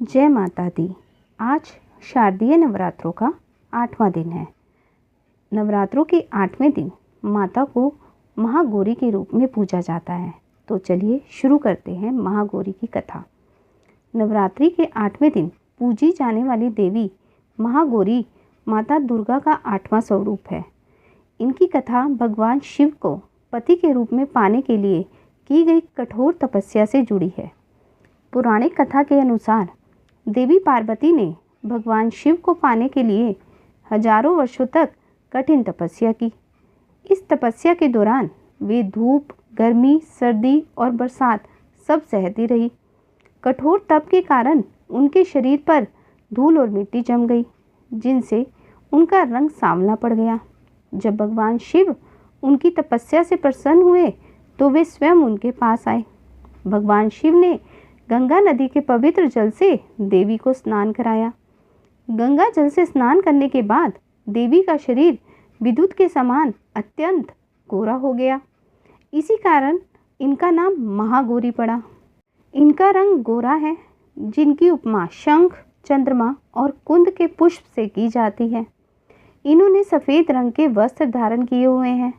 जय माता दी। आज शारदीय नवरात्रों का 8वां दिन है। नवरात्रों के 8वें दिन माता को महागौरी के रूप में पूजा जाता है। तो चलिए शुरू करते हैं महागौरी की कथा। नवरात्रि के 8वें दिन पूजी जाने वाली देवी महागौरी माता दुर्गा का 8वां स्वरूप है। इनकी कथा भगवान शिव को पति के रूप में पाने के लिए की गई कठोर तपस्या से जुड़ी है। पौराणिक कथा के अनुसार देवी पार्वती ने भगवान शिव को पाने के लिए हजारों वर्षों तक कठिन तपस्या की। इस तपस्या के दौरान वे धूप, गर्मी, सर्दी और बरसात सब सहती रही। कठोर तप के कारण उनके शरीर पर धूल और मिट्टी जम गई, जिनसे उनका रंग सांवला पड़ गया। जब भगवान शिव उनकी तपस्या से प्रसन्न हुए तो वे स्वयं उनके पास आए। भगवान शिव ने गंगा नदी के पवित्र जल से देवी को स्नान कराया। गंगा जल से स्नान करने के बाद देवी का शरीर विद्युत के समान अत्यंत गोरा हो गया। इसी कारण इनका नाम महागौरी पड़ा। इनका रंग गोरा है, जिनकी उपमा शंख, चंद्रमा और कुंद के पुष्प से की जाती है। इन्होंने सफ़ेद रंग के वस्त्र धारण किए हुए हैं,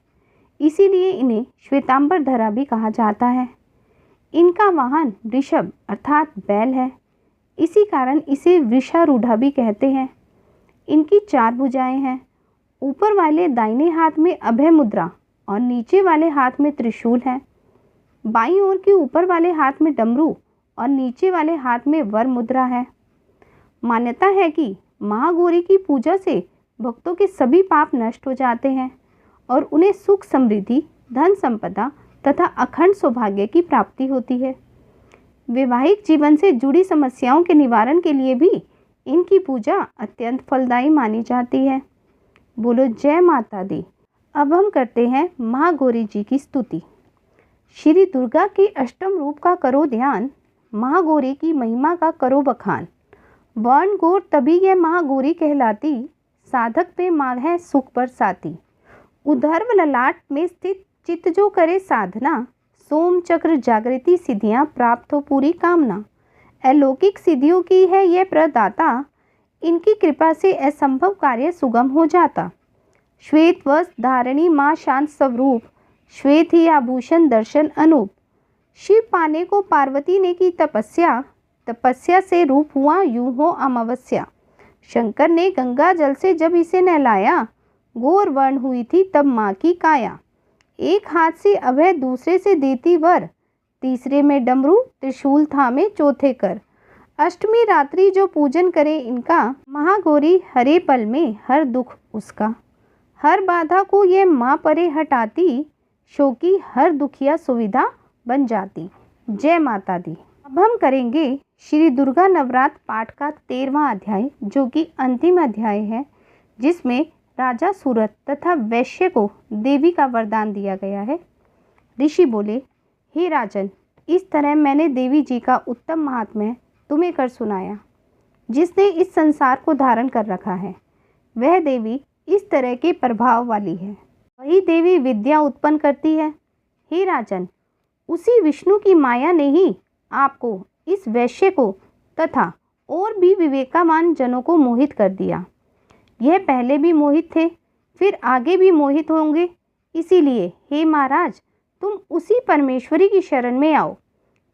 इसीलिए इन्हें श्वेतांबरधरा भी कहा जाता है। इनका वाहन वृषभ अर्थात बैल है, इसी कारण इसे वृषारूढ़ा भी कहते हैं। इनकी 4 भुजाएं हैं। ऊपर वाले दाहिने हाथ में अभय मुद्रा और नीचे वाले हाथ में त्रिशूल है। बाईं ओर के ऊपर वाले हाथ में डमरू और नीचे वाले हाथ में वर मुद्रा है। मान्यता है कि महागौरी की पूजा से भक्तों के सभी पाप नष्ट हो जाते हैं और उन्हें सुख, समृद्धि, धन संपदा तथा अखंड सौभाग्य की प्राप्ति होती है। वैवाहिक जीवन से जुड़ी समस्याओं के निवारण के लिए भी इनकी पूजा अत्यंत फलदायी मानी जाती है। बोलो जय माता दी। अब हम करते हैं महागौरी जी की स्तुति। श्री दुर्गा के अष्टम रूप का करो ध्यान, महागौरी की महिमा का करो बखान। वर्ण गौर तभी यह महागौरी कहलाती, साधक पे मांग है सुख बरसाती। उधर्व ललाट में स्थित चित्त जो करे साधना, सोम चक्र जागृति सिद्धियां प्राप्त हो पूरी कामना। अलौकिक सिद्धियों की है यह प्रदाता, इनकी कृपा से असंभव कार्य सुगम हो जाता। श्वेत वस्त्र धारणी माँ शांत स्वरूप, श्वेत ही आभूषण दर्शन अनूप। शिव पाने को पार्वती ने की तपस्या, तपस्या से रूप हुआ यूं हो अमावस्या। शंकर ने गंगा जल से जब इसे नहलाया, गौर वर्ण हुई थी तब माँ की काया। एक हाथ से अभय दूसरे से देती वर, तीसरे में डमरू त्रिशूल थामे चौथे कर। अष्टमी रात्रि जो पूजन करे इनका, महागौरी हरे पल में हर दुख उसका। हर बाधा को ये माँ परे हटाती, शोकी हर दुखिया सुविधा बन जाती। जय माता दी। अब हम करेंगे श्री दुर्गा नवरात्र पाठ का 13वां अध्याय, जो कि अंतिम अध्याय है, जिसमें राजा सूरत तथा वैश्य को देवी का वरदान दिया गया है। ऋषि बोले, हे राजन, इस तरह मैंने देवी जी का उत्तम महात्म्य तुम्हें कर सुनाया। जिसने इस संसार को धारण कर रखा है, वह देवी इस तरह के प्रभाव वाली है। वही देवी विद्या उत्पन्न करती है। हे राजन, उसी विष्णु की माया ने ही आपको, इस वैश्य को तथा और भी विवेकवान जनों को मोहित कर दिया। यह पहले भी मोहित थे, फिर आगे भी मोहित होंगे। इसीलिए हे महाराज, तुम उसी परमेश्वरी की शरण में आओ,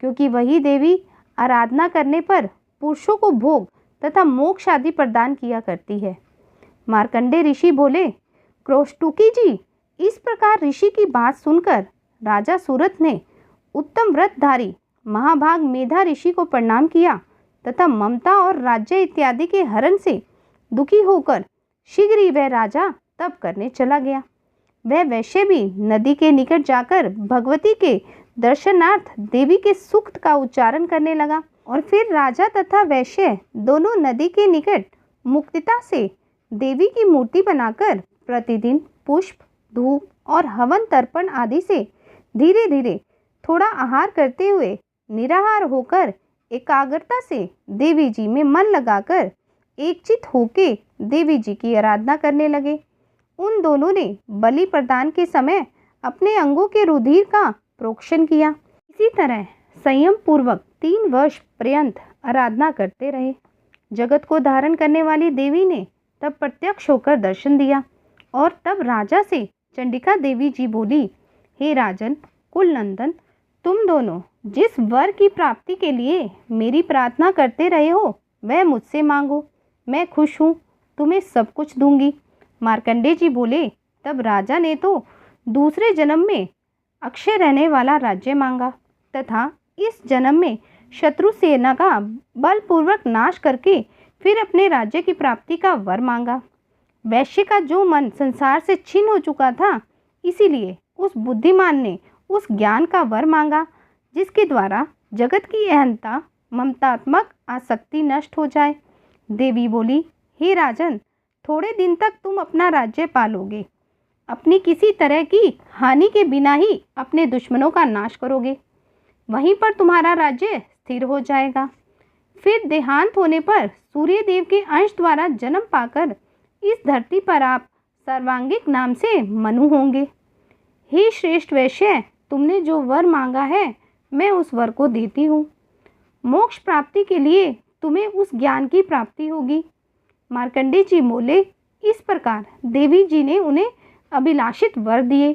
क्योंकि वही देवी आराधना करने पर पुरुषों को भोग तथा मोक्ष आदि प्रदान किया करती है। मार्कंडे ऋषि बोले, क्रोष्टुकी जी, इस प्रकार ऋषि की बात सुनकर राजा सूरत ने उत्तम व्रतधारी महाभाग मेधा ऋषि को प्रणाम किया तथा ममता और राज्य इत्यादि के हरण से दुखी होकर शीघ्र ही वह राजा तप करने चला गया। वह वैश्य भी नदी के निकट जाकर भगवती के दर्शनार्थ देवी के सूक्त का उच्चारण करने लगा और फिर राजा तथा वैश्य दोनों नदी के निकट मुक्तता से देवी की मूर्ति बनाकर प्रतिदिन पुष्प, धूप और हवन तर्पण आदि से धीरे धीरे थोड़ा आहार करते हुए निराहार होकर एकाग्रता से देवी जी में मन लगाकर एकचित होके देवी जी की आराधना करने लगे। उन दोनों ने बलि प्रदान के समय अपने अंगों के रुधिर का प्रोक्षण किया। इसी तरह संयम पूर्वक 3 वर्ष पर्यंत आराधना करते रहे। जगत को धारण करने वाली देवी ने तब प्रत्यक्ष होकर दर्शन दिया और तब राजा से चंडिका देवी जी बोली, हे राजन कुल नंदन, तुम दोनों जिस वर की प्राप्ति के लिए मेरी प्रार्थना करते रहे हो वह मुझसे मांगो, मैं खुश हूँ, तुम्हें सब कुछ दूंगी। मार्कंडेय जी बोले, तब राजा ने तो दूसरे जन्म में अक्षय रहने वाला राज्य मांगा तथा इस जन्म में शत्रु सेना का बलपूर्वक नाश करके फिर अपने राज्य की प्राप्ति का वर मांगा। वैश्य का जो मन संसार से छिन्न हो चुका था, इसीलिए उस बुद्धिमान ने उस ज्ञान का वर मांगा जिसके द्वारा जगत की अहंता ममतात्मक आसक्ति नष्ट हो जाए। देवी बोली, हे राजन, थोड़े दिन तक तुम अपना राज्य पालोगे, अपनी किसी तरह की हानि के बिना ही अपने दुश्मनों का नाश करोगे, वहीं पर तुम्हारा राज्य स्थिर हो जाएगा। फिर देहांत होने पर सूर्य देव के अंश द्वारा जन्म पाकर इस धरती पर आप सर्वांगिक नाम से मनु होंगे। हे श्रेष्ठ वैश्य, तुमने जो वर मांगा है मैं उस वर को देती हूँ। मोक्ष प्राप्ति के लिए तुम्हें उस ज्ञान की प्राप्ति होगी। मार्कंडेय जी बोले, इस प्रकार देवी जी ने उन्हें अभिलाषित वर दिए।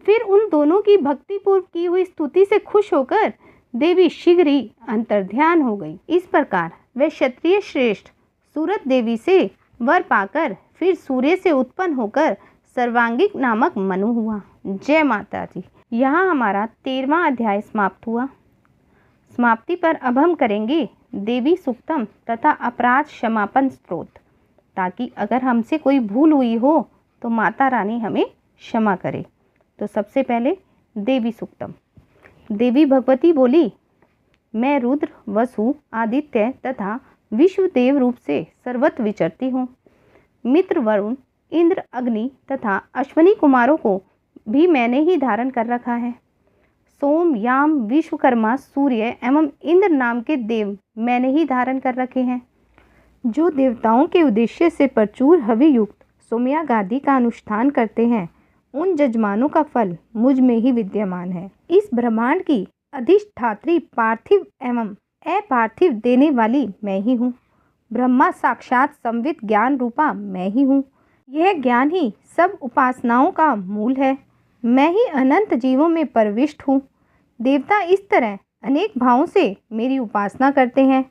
फिर उन दोनों की भक्तिपूर्व की हुई स्तुति से खुश होकर देवी शीघ्र ही अंतर्ध्यान हो गई। इस प्रकार वे क्षत्रिय श्रेष्ठ सूरत देवी से वर पाकर फिर सूर्य से उत्पन्न होकर सर्वांगिक नामक मनु हुआ। जय माता दी। यहाँ हमारा 13वां अध्याय समाप्त हुआ। समाप्ति पर अब हम करेंगे देवी सूक्तम तथा अपराध क्षमापन स्तोत्र, ताकि अगर हमसे कोई भूल हुई हो तो माता रानी हमें क्षमा करे। तो सबसे पहले देवी सूक्तम। देवी भगवती बोली, मैं रुद्र, वसु, आदित्य तथा विश्वदेव रूप से सर्वत्र विचरती हूँ। मित्र वरुण, इंद्र, अग्नि तथा अश्वनी कुमारों को भी मैंने ही धारण कर रखा है। सोम, याम, विश्वकर्मा, सूर्य एवं इंद्र नाम के देव मैंने ही धारण कर रखे हैं। जो देवताओं के उद्देश्य से प्रचुर हवि युक्त सोमयागादि का अनुष्ठान करते हैं, उन जजमानों का फल मुझ में ही विद्यमान है। इस ब्रह्मांड की अधिष्ठात्री पार्थिव एवं अपार्थिव देने वाली मैं ही हूँ। ब्रह्मा साक्षात संवित ज्ञान रूपा मैं ही हूँ। यह ज्ञान ही सब उपासनाओं का मूल है। मैं ही अनंत जीवों में प्रविष्ट हूँ। देवता इस तरह अनेक भावों से मेरी उपासना करते हैं।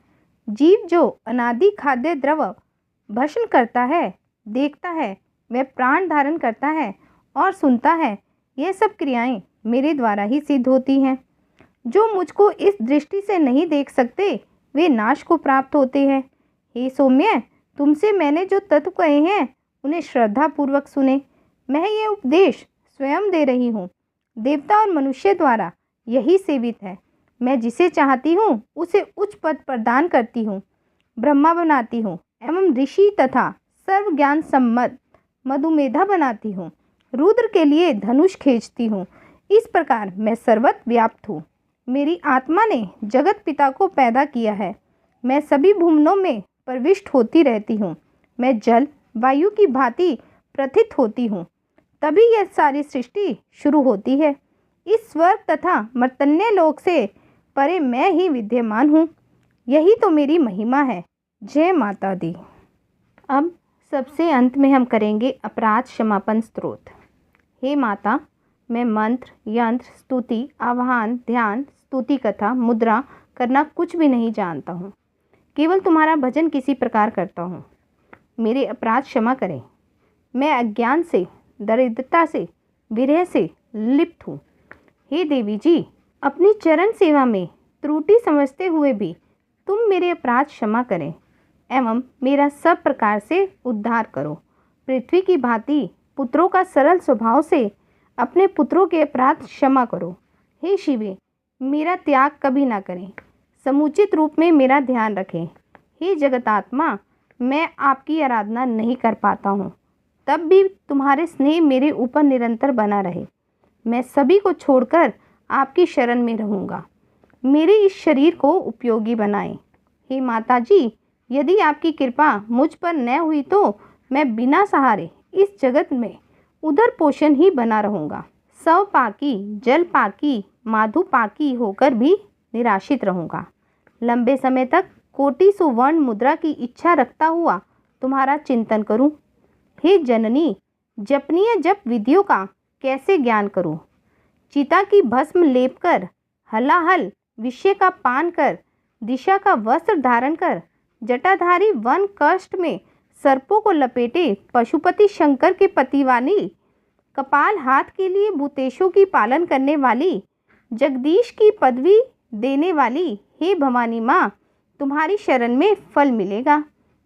जीव जो अनादि खाद्य द्रव भस्म करता है, देखता है, वह प्राण धारण करता है और सुनता है, यह सब क्रियाएं मेरे द्वारा ही सिद्ध होती हैं। जो मुझको इस दृष्टि से नहीं देख सकते, वे नाश को प्राप्त होते हैं। हे सौम्य, तुमसे मैंने जो तत्व कहे हैं उन्हें श्रद्धा पूर्वक सुने। मैं ये उपदेश स्वयं दे रही हूँ। देवता और मनुष्य द्वारा यही सेवित है। मैं जिसे चाहती हूँ उसे उच्च पद प्रदान करती हूँ, ब्रह्मा बनाती हूँ एवं ऋषि तथा सर्व ज्ञान सम्मत मधुमेधा बनाती हूँ। रुद्र के लिए धनुष खींचती हूँ। इस प्रकार मैं सर्वत्र व्याप्त हूँ। मेरी आत्मा ने जगत पिता को पैदा किया है। मैं सभी भुवनों में प्रविष्ट होती रहती हूँ। मैं जल वायु की भांति प्रथित होती हूँ, तभी यह सारी सृष्टि शुरू होती है। इस स्वर्ग तथा मर्तन्य लोक से परे मैं ही विद्यमान हूँ। यही तो मेरी महिमा है। जय माता दी। अब सबसे अंत में हम करेंगे अपराध क्षमापन स्तोत्र। हे माता, मैं मंत्र, यंत्र, स्तुति, आवाहन, ध्यान, स्तुति कथा, मुद्रा करना कुछ भी नहीं जानता हूँ। केवल तुम्हारा भजन किसी प्रकार करता हूँ। मेरे अपराध क्षमा करें। मैं अज्ञान से, दरिद्रता से, विरह से लिप्त हूँ। हे देवी जी, अपनी चरण सेवा में त्रुटि समझते हुए भी तुम मेरे अपराध क्षमा करें एवं मेरा सब प्रकार से उद्धार करो। पृथ्वी की भांति पुत्रों का सरल स्वभाव से अपने पुत्रों के अपराध क्षमा करो। हे शिवे, मेरा त्याग कभी ना करें, समुचित रूप में मेरा ध्यान रखें। हे जगतात्मा, मैं आपकी आराधना नहीं कर पाता हूँ, तब भी तुम्हारे स्नेह मेरे ऊपर निरंतर बना रहे। मैं सभी को छोड़कर आपकी शरण में रहूँगा। मेरे इस शरीर को उपयोगी बनाएं। हे माता जी, यदि आपकी कृपा मुझ पर न हुई तो मैं बिना सहारे इस जगत में उधर पोषण ही बना रहूँगा। सव पाकी, जल पाकी, माधु पाकी होकर भी निराशित रहूँगा। लंबे समय तक कोटि सुवर्ण मुद्रा की इच्छा रखता हुआ तुम्हारा चिंतन करूं। हे जननी, जपनीय जप विधियों का कैसे ज्ञान करूं। चिता की भस्म लेप कर, हलाहल विषय का पान कर, दिशा का वस्त्र धारण कर, जटाधारी वन कष्ट में सर्पों को लपेटे पशुपति शंकर के पति वाली, कपाल हाथ के लिए भूतेशों की पालन करने वाली, जगदीश की पदवी देने वाली, हे भवानी माँ, तुम्हारी शरण में फल मिलेगा।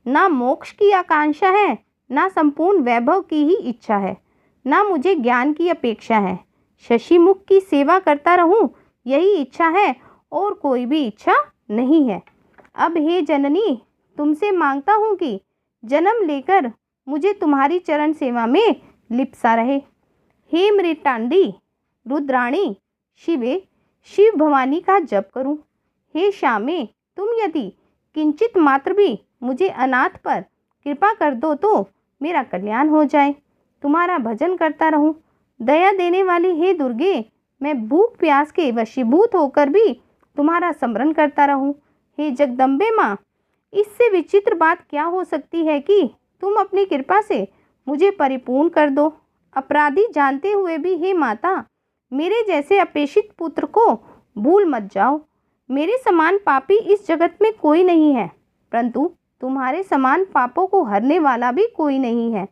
ना मोक्ष की आकांक्षा है, ना संपूर्ण वैभव की ही इच्छा है, ना मुझे ज्ञान की अपेक्षा है। शशि मुख की सेवा करता रहूं, यही इच्छा है और कोई भी इच्छा नहीं है। अब हे जननी, तुमसे मांगता हूँ कि जन्म लेकर मुझे तुम्हारी चरण सेवा में लिप्सा रहे। हे मृतांडी, रुद्राणी, शिवे, शिव भवानी का जप करूं। हे श्यामे, तुम यदि किंचित मात्र भी मुझे अनाथ पर कृपा कर दो तो मेरा कल्याण हो जाए। तुम्हारा भजन करता रहूं। दया देने वाली हे दुर्गे, मैं भूख प्यास के वशीभूत होकर भी तुम्हारा स्मरण करता रहूं। हे जगदम्बे माँ, इससे विचित्र बात क्या हो सकती है कि तुम अपनी कृपा से मुझे परिपूर्ण कर दो। अपराधी जानते हुए भी हे माता, मेरे जैसे अपेक्षित पुत्र को भूल मत जाओ। मेरे समान पापी इस जगत में कोई नहीं है, परंतु तुम्हारे समान पापों को हरने वाला भी कोई नहीं है।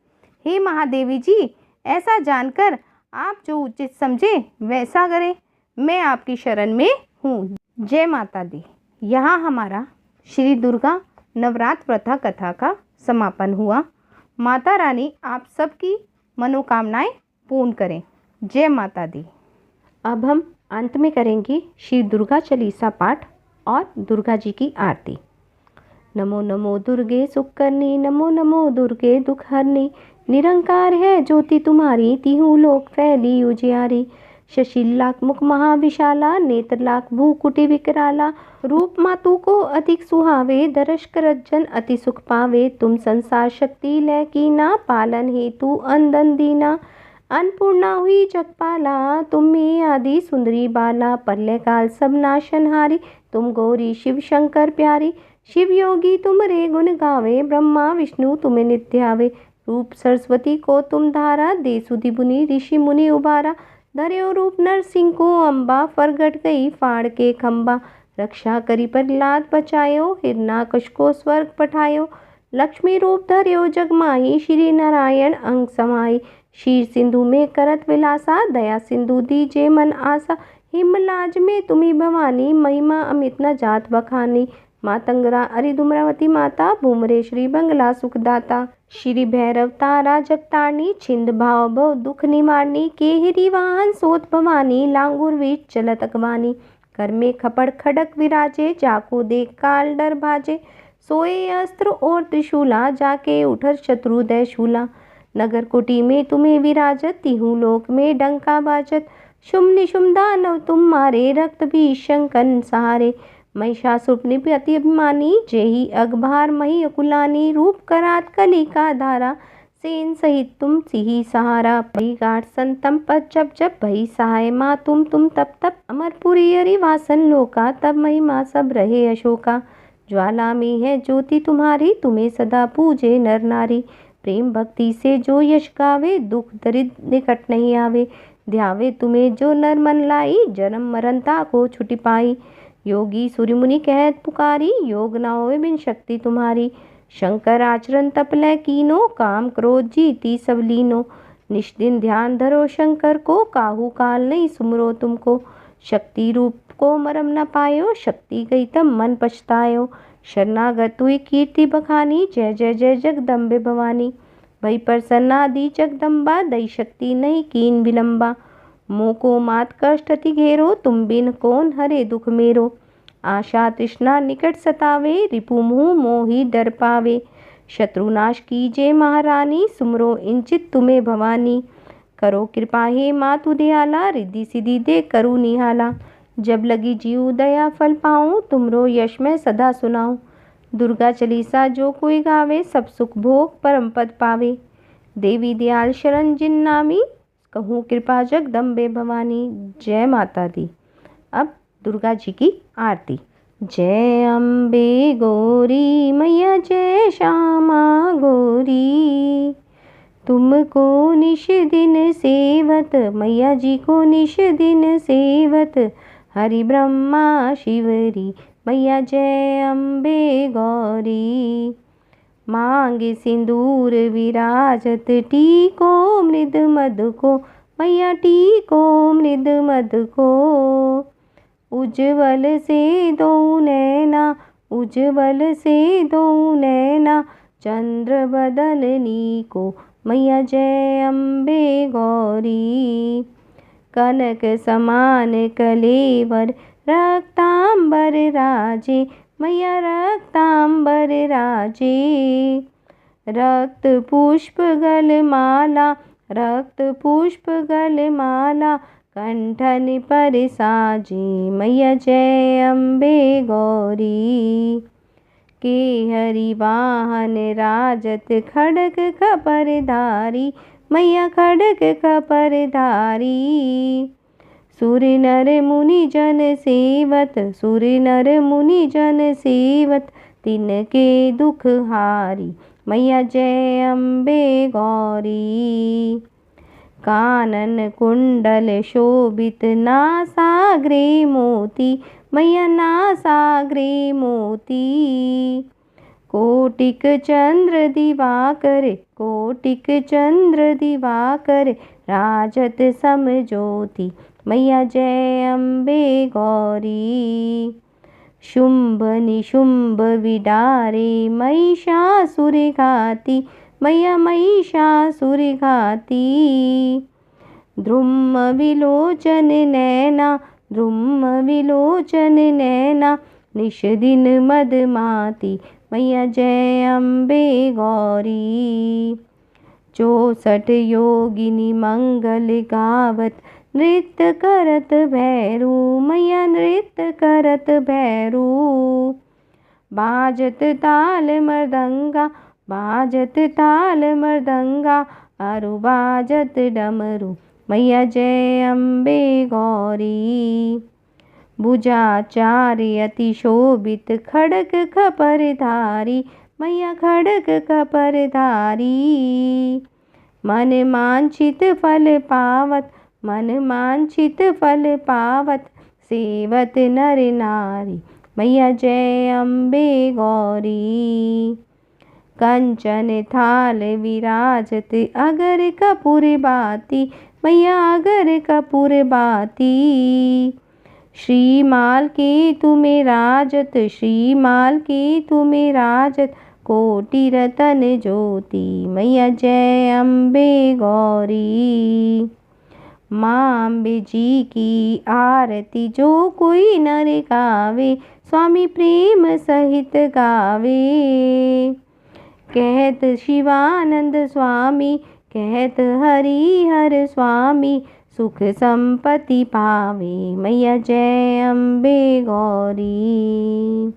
हे महादेवी जी, ऐसा जानकर आप जो उचित समझे वैसा करें। मैं आपकी शरण में हूँ। जय माता दी। यहाँ हमारा श्री दुर्गा नवरात्र व्रत कथा का समापन हुआ। माता रानी आप सबकी मनोकामनाएं पूर्ण करें। जय माता दी। अब हम अंत में करेंगे श्री दुर्गा चालीसा पाठ और दुर्गा जी की आरती। नमो नमो दुर्गे सुख करनी, नमो नमो दुर्गे दुख हरनी, निरंकार है ज्योति तुम्हारी, तिहु लोक फैली उजियारी। शशिलाख मुख महाविशाला, नेत्र लाख भूकुटी विकराला, रूप मातु को अधिक सुहावे, दर्श करत जन अति सुख पावे। तुम संसार शक्ति लै कीना, पालन हेतु अंदन दीना। अन्नपूर्णा हुई जगपाला, तुम में आदि सुंदरी बाला, प्रलय काल सब नाशनहारी, तुम गौरी शिव शंकर प्यारी। शिव योगी तुम रे गुण गावे, ब्रह्मा विष्णु तुम्हें नित्य आवे। रूप सरस्वती को तुम धारा, दे सुधि मुनि ऋषि मुनि उबारा। धर्यो रूप नरसिंह को अम्बा, फरगट गई फाड़ के खम्बा। रक्षा करी प्रहलाद बचायो, हिरणाकश को स्वर्ग पठायो। लक्ष्मी रूप धर्यो जग माही, श्री नारायण अंग समाई। शीर सिंधु में करत विलासा, दया सिंधु दीजे मन आशा। हिमलाज में तुम्ही भवानी, महिमा अमित न जात बखानी। मातंगरा अरिदुमरावती माता, भूमरे श्री बंगला सुखदाता। श्री भैरव तारा जगतारणी, छिंद भाव भव दुख निवारणी। केहरी वाहन सोत भवानी, लांगुर वीच चलत अगवानी। कर में खपड़ खड़क विराजे, जाको देख काल डर भाजे। सोए अस्त्र और त्रिशूला, जाके उठर शत्रुदय शूला। नगर कुटी में तुम्हें विराजत, तिहु लोक में डंका बाजत। शुम निशुम दानव तुम मारे, रक्त भी शंकन सहारे। महिषासुर अति अभिमानी, जेहि अगभार मही अकुलानी। रूप करात कली का धारा, सेन सहित तुम सिही सहारा। भई गाठ संतम पद जप जप, भई सहाय माँ तुम तप तप। अमरपुरी अरिवासन लोका, तब महिमा सब रहे अशोका। ज्वाला में है ज्योति तुम्हारी, तुम्हें सदा पूजे नर नारी। प्रेम भक्ति से जो यश गावे, दुख दरिद्र निकट नहीं आवे। ध्यावे तुम्हें जो नर मन लाई, जन्म मरनता को छुटी पाई। योगी सूर्य मुनि कहत पुकारी, योग न होए बिन शक्ति तुम्हारी। शंकर आचरण तप लै कीनो, काम क्रोध जीती सब लीनो। निष्दिन ध्यान धरो शंकर को, काहू काल नहीं सुमरो तुमको। शक्ति रूप को मरम न पायो, शक्ति गई तब मन पछतायो। शरणागत हुई कीर्ति बखानी, जय जय जय जगदम्बे भवानी। भई प्रसन्ना दी जगदम्बा, दई शक्ति नहीं कीन विलंबा। मोह को मात कष्ट अति घेरो, तुम बिन कौन हरे दुख मेरो। आशा तृष्णा निकट सतावे, रिपु मुँह मोहि डर पावे। शत्रुनाश कीजे महारानी, सुमरो इंचित तुम्हें भवानी। करो कृपा हे मातु दयाला, रिद्धि सिद्धि दे करू निहाला। जब लगी जीव दया फल पाऊँ, तुमरो यश मैं सदा सुनाऊँ। दुर्गा चालीसा जो कोई गावे, सब सुख भोग परम पद पावे। देवी दयाल शरण जिन नामी, कहूँ कृपा जगदम्बे भवानी। जय माता दी। अब दुर्गा जी की आरती। जय अम्बे गौरी मैया जय श्यामा गौरी। तुमको निश दिन सेवत मैया जी को निश दिन सेवत हरि ब्रह्मा शिवरी मैया जय अम्बे गौरी। मांगे सिंदूर विराजत टीको मृद मद को मैया टीको मृद मद को। उज्ज्वल से दो नैना उज्ज्वल से दो नैना चंद्र बदलनी को मैया जय अम्बे गौरी। कनक समान कलेवर रक्तांबर राजे मैया रक्तांबर राजे। रक्त पुष्प गलमाला रक्त पुष्प गलमाला कंठन पर साजे मैया जय अम्बे गौरी। के हरि वाहन राजत खड़ग खपरधारी मैया खड़ग खपरधारी। सुर नर मुनि जन सेवत सुर नर मुनि जन सेवत तिनके दुख हारी मैया जय अम्बे गौरी। कानन कुंडल शोभित नासाग्रे मोती मैया नासाग्रे मोती। कोटिक चंद्र दिवाकर कोटिक चंद्र दिवाकर राजत समज्योति मैया जय अम्बे गौरी। शुंभ निशुंभ विडारे महिषासुर घाती मैया महिषासुर घाती। द्रुम विलोचन नैना द्रुम विलोचन नैना निश दिन मदमाती मैया जय अम्बे गौरी। 64 योगिनी मंगल गावत नृत्य करत भैरू मैया नृत्य करत भैरू। बाजत ताल मृदंगा बाजत ताल मृदंगा अरु बाजत डमरू मैया जय अम्बे गौरी। भुजाचार्य अति शोभित खड़ग खपरधारी मैया खड़ग खपरधारी। मन मांछित फल पावत मन मांछित फल पावत सेवत नर नारी मैया जय अम्बे गौरी। कंचन थाल विराजत अगर कपूर बाती मैया अगर कपूर बाती। श्रीमाल के तुम्हें राजत श्रीमाल के तुम्हें राजत कोटि रतन ज्योति मैया जय अम्बे गौरी। माँ अम्बे जी की आरती जो कोई नर गावे स्वामी प्रेम सहित गावे। कहत शिवानंद स्वामी कहत हरि हर स्वामी सुख संपत्ति पावे मैया जय अम्बे गौरी।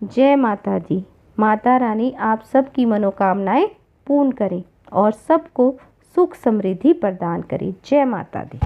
जय माता दी। माता रानी आप सबकी मनोकामनाएं पूर्ण करें और सबको सुख समृद्धि प्रदान करें। जय माता दी।